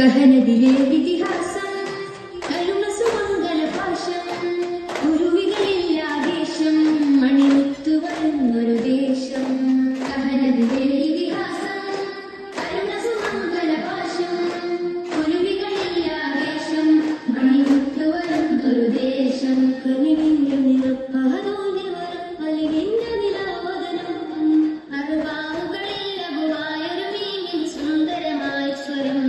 കഹനദിലെ ഇതിഹാസം കരുണ സുമംഗല ഭാഷം കുരുവികളില്ലാ ദേശം മണിമുത്തു വരുന്നൊരു ദേശം കഹനദിലെ ഇതിഹാസം കരുണ സുമംഗല ഭാഷം കുരുവികളില്ലാ ദേശം മണിമുത്തു വരുന്നൊരു ദേശം കനിവിന്റെ നിറപ്പഹതോന്നി വരം അലിവിന്റെ നിലാവതനം അറിവാവുകളിൽ ലഘുവായൊരു മീനിൻ സുന്ദരമായ സ്വരം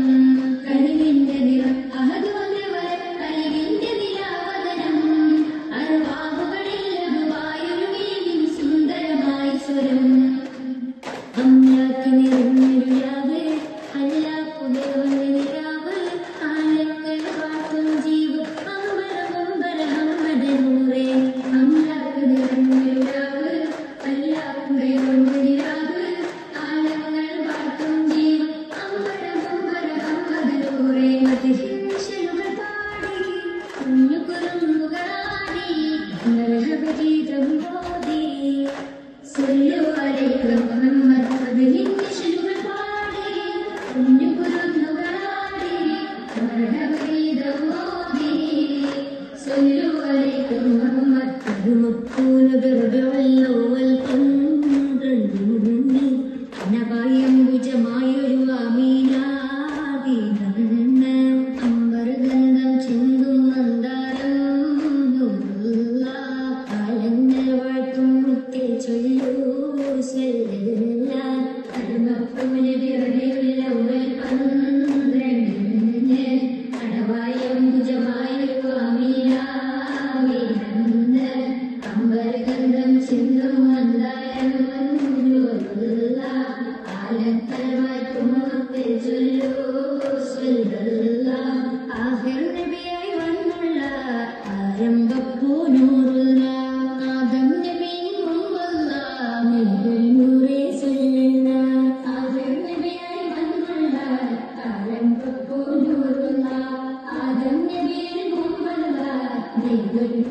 Good